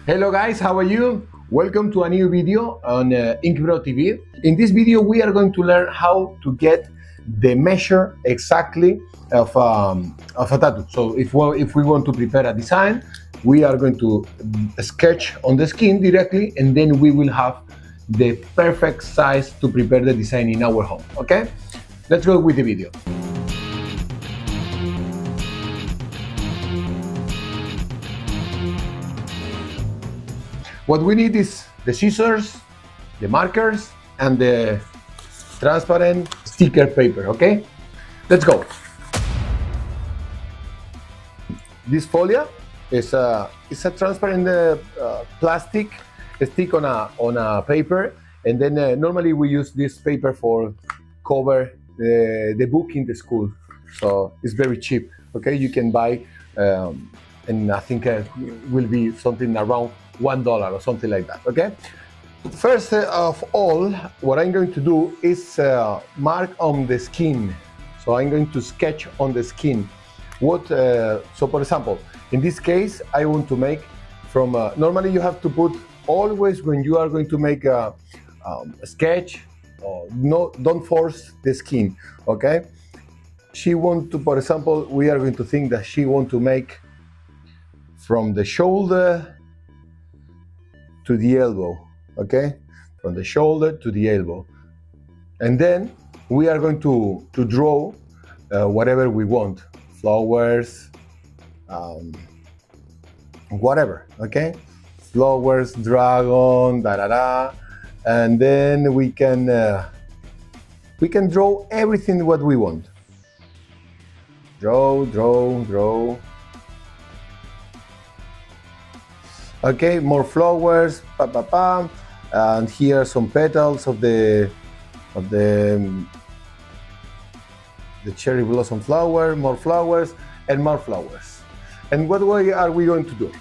Hello guys, how are you? Welcome to a new video on InkBro TV. In this video we are going to learn how to get the measure exactly of a tattoo. So if we want to prepare a design, we are going to sketch on the skin directly, and then we will have the perfect size to prepare the design in our home, okay? Let's go with the video. What we need is the scissors, the markers, and the transparent sticker paper, okay? Let's go. This folia is a transparent plastic stick on a paper, and then normally we use this paper for cover the book in the school. So it's very cheap, okay? You can buy, and I think it will be something around $1 or something like that, okay? First of all, what I'm going to do is mark on the skin. So I'm going to sketch on the skin. So for example, in this case, I want to make from, normally you have to put always when you are going to make a sketch, don't force the skin, okay? She want to, for example, we are going to think that she want to make from the shoulder to the elbow, okay? From the shoulder to the elbow. And then we are going to draw whatever we want. Flowers, whatever, okay? Flowers, dragon, da-da-da. And then we can draw everything what we want. Draw, draw, draw. Okay, more flowers, pa pa pa, and here are some petals of the cherry blossom flower, more flowers, and more flowers. And what way are we going to do?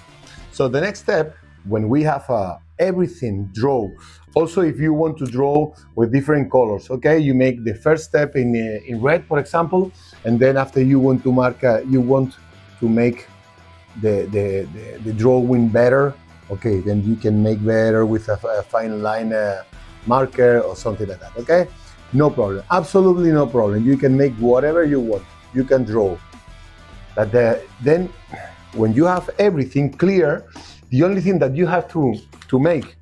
So the next step, when we have everything draw, also if you want to draw with different colors, okay, you make the first step in red, for example, and then after you want to mark, you want to make the drawing better, okay, then you can make better with a fine line marker or something like that, okay? No problem, absolutely no problem. You can make whatever you want, you can draw. But then when you have everything clear, the only thing that you have to make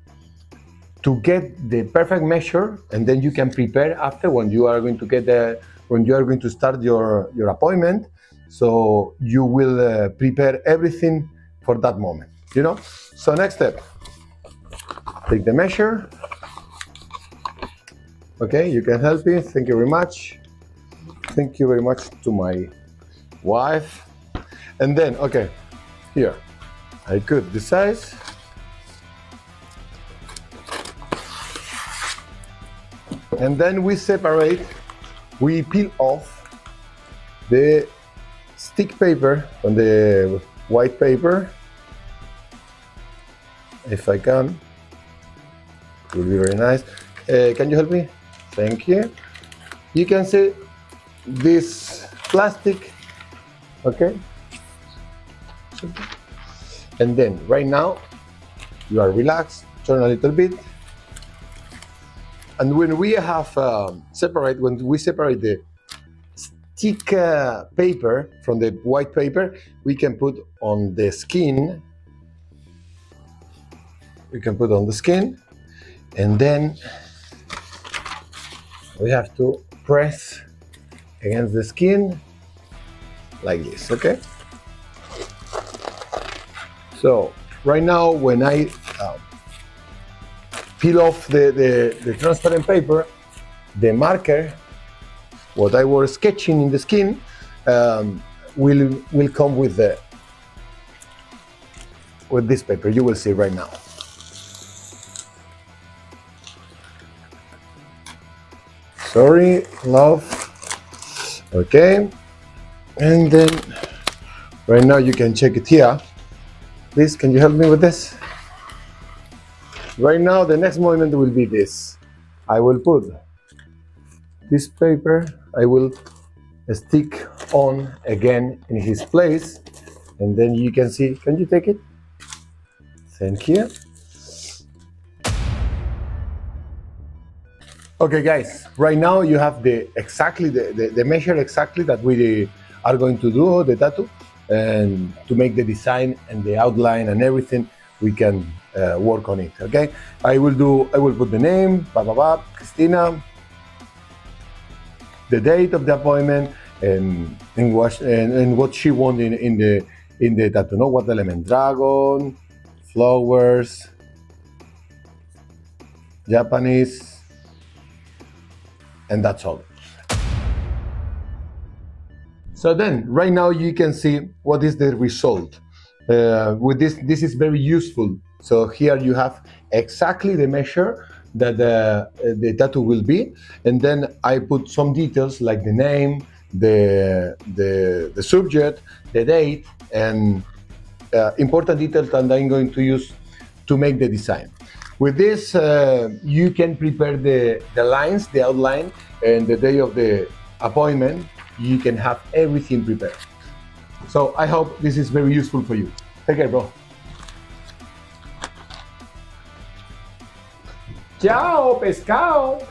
to get the perfect measure, and then you can prepare after when you are going to get when you are going to start your appointment. So you will prepare everything for that moment, you know? So next step, take the measure. Okay, you can help me, thank you very much. Thank you very much to my wife. And then, okay, here, I cut the size. And then we separate, we peel off the stick paper on the white paper. If I can, it will be very nice. Can you help me? Thank you. You can see this plastic, okay? And then right now you are relaxed, turn a little bit. And when we have when we separate the stick paper from the white paper, we can put on the skin. We can put on the skin, and then we have to press against the skin like this, okay? So right now when I peel off the transparent paper, the marker, what I was sketching in the skin, will come with this paper. You will see right now. Sorry, love. Okay, and then right now you can check it here. Please, can you help me with this? Right now, the next movement will be this. I will put this paper, I will stick on again in his place, and then you can see, can you take it? Thank you. Okay, guys, right now you have the measure exactly that we are going to do the tattoo, and to make the design and the outline and everything, we can work on it. Okay, I will put the name, Cristina, the date of the appointment, and what she wants in the tattoo. No, what element? Dragon, flowers, Japanese. And that's all. So then, right now you can see what is the result. With this is very useful. So here you have exactly the measure that the tattoo will be, and then I put some details like the name, the subject, the date, and important details that I'm going to use to make the design. With this, you can prepare the lines, the outline, and the day of the appointment, you can have everything prepared. So I hope this is very useful for you. Take care, bro. Ciao, pescado.